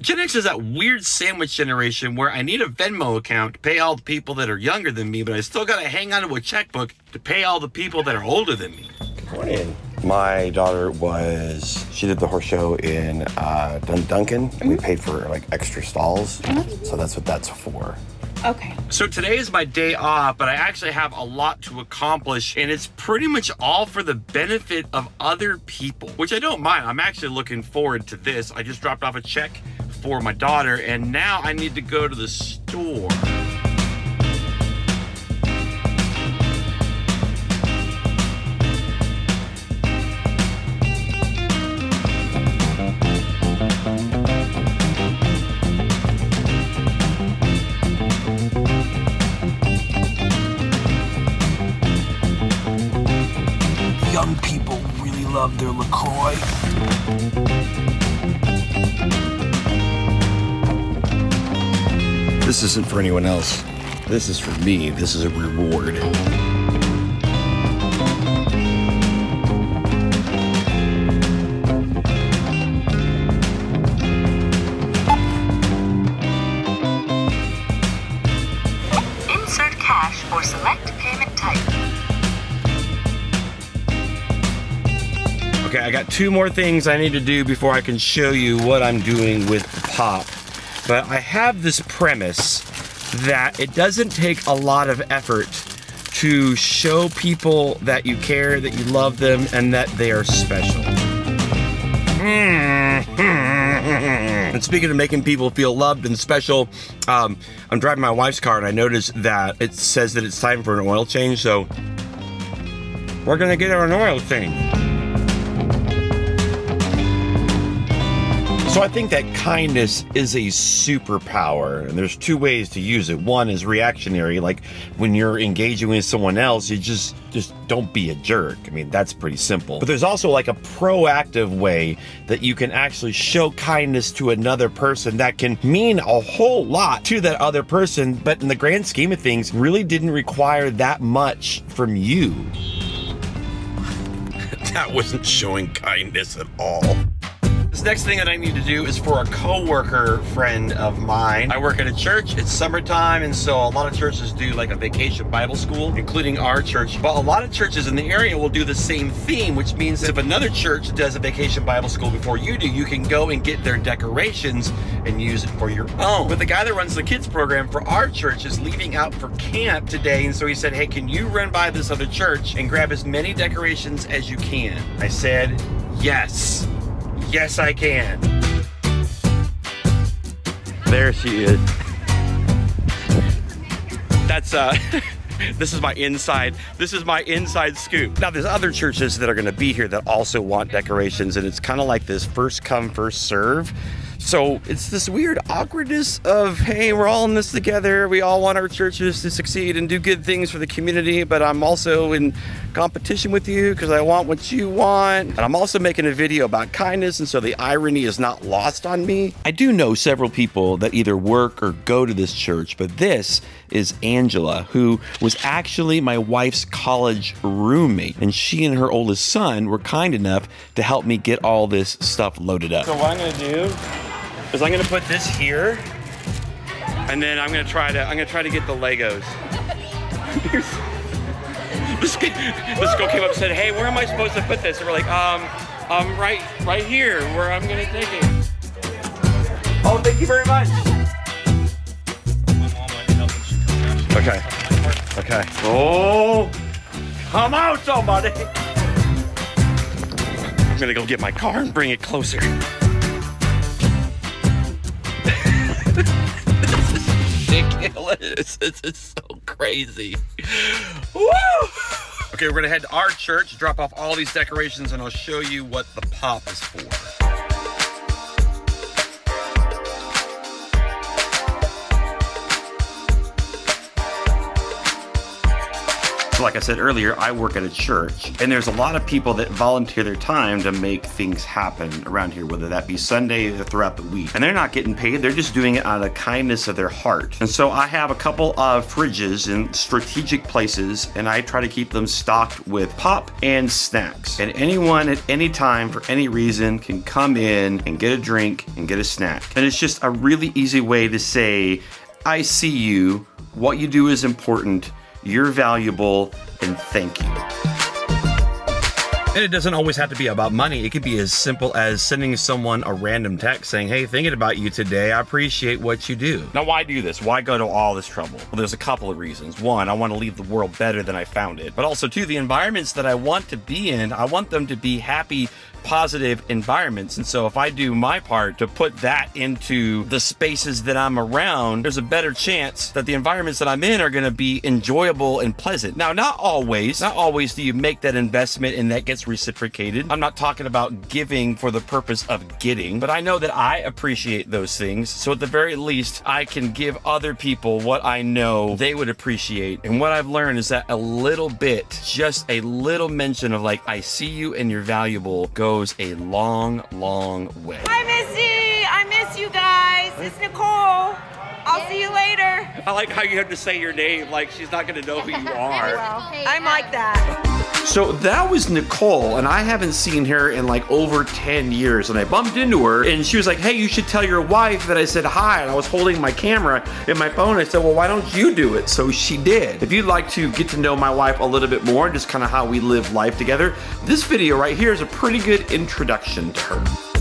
Gen X is that weird sandwich generation where I need a Venmo account to pay all the people that are younger than me, but I still gotta hang on to a checkbook to pay all the people that are older than me. Good morning. My daughter she did the horse show in Duncan, and we paid for like extra stalls, so that's what that's for. Okay. So today is my day off, but I actually have a lot to accomplish, and it's pretty much all for the benefit of other people, which I don't mind. I'm actually looking forward to this. I just dropped off a check for my daughter, and now I need to go to the store. Young people really love their LaCroix. This isn't for anyone else. This is for me. This is a reward. Insert cash or select payment type. Okay, I got 2 more things I need to do before I can show you what I'm doing with the pop. But I have this premise that it doesn't take a lot of effort to show people that you care, that you love them, and that they are special. And speaking of making people feel loved and special, I'm driving my wife's car and I noticed that it says that it's time for an oil change, so we're gonna get her an oil change. So I think that kindness is a superpower, and there's 2 ways to use it. One is reactionary, like when you're engaging with someone else, you just don't be a jerk. I mean, that's pretty simple. But there's also like a proactive way that you can actually show kindness to another person that can mean a whole lot to that other person, but in the grand scheme of things, really didn't require that much from you. That wasn't showing kindness at all. This next thing that I need to do is for a coworker friend of mine. I work at a church, it's summertime, and so a lot of churches do like a vacation Bible school, including our church. But a lot of churches in the area will do the same theme, which means that if another church does a vacation Bible school before you do, you can go and get their decorations and use it for your own. But the guy that runs the kids program for our church is leaving out for camp today, and so he said, hey, can you run by this other church and grab as many decorations as you can? I said, yes. Yes, I can. There she is. That's this is my inside scoop. Now there's other churches that are gonna be here that also want decorations, and it's kind of like this first come, first serve. So it's this weird awkwardness of, hey, we're all in this together. We all want our churches to succeed and do good things for the community, but I'm also in competition with you because I want what you want. And I'm also making a video about kindness, and so the irony is not lost on me. I do know several people that either work or go to this church, but this is Angela, who was actually my wife's college roommate, and she and her oldest son were kind enough to help me get all this stuff loaded up. So what I'm gonna do is I'm gonna put this here, and then I'm gonna try to get the Legos. This girl came up and said, hey, where am I supposed to put this? And we're like, right here, where I'm gonna take it. Oh, thank you very much. Okay. Okay. Oh, come out, somebody. I'm gonna go get my car and bring it closer. Ridiculous. This is so crazy. Woo! Okay, we're gonna head to our church, drop off all these decorations, and I'll show you what the pop is for. like I said earlier, I work at a church, and there's a lot of people that volunteer their time to make things happen around here, whether that be Sunday or throughout the week. And they're not getting paid, they're just doing it out of the kindness of their heart. And so I have a couple of fridges in strategic places, and I try to keep them stocked with pop and snacks. And anyone at any time for any reason can come in and get a drink and get a snack. And it's just a really easy way to say, I see you, what you do is important, you're valuable, and thank you. And it doesn't always have to be about money. It could be as simple as sending someone a random text saying, hey, thinking about you today, I appreciate what you do. Now, why do this? Why go to all this trouble? Well, there's a couple of reasons. One, I want to leave the world better than I found it. But also, two, the environments that I want to be in, I want them to be happy, positive environments. And so if I do my part to put that into the spaces that I'm around, there's a better chance that the environments that I'm in are going to be enjoyable and pleasant. Now, not always do you make that investment and that gets reciprocated. I'm not talking about giving for the purpose of getting, but I know that I appreciate those things. So at the very least, I can give other people what I know they would appreciate. And what I've learned is that a little bit, just a little mention of like, I see you and you're valuable, goes a long, long way. Hi, Missy. I miss you guys. It's Nicole. I'll see you later. I like how you have to say your name like she's not going to know who you are. Well, I'm like that. So that was Nicole, and I haven't seen her in like over 10 years. And I bumped into her, and she was like, hey, you should tell your wife that I said hi. And I was holding my camera in my phone. I said, well, why don't you do it? So she did. If you'd like to get to know my wife a little bit more, just kind of how we live life together, this video right here is a pretty good introduction to her.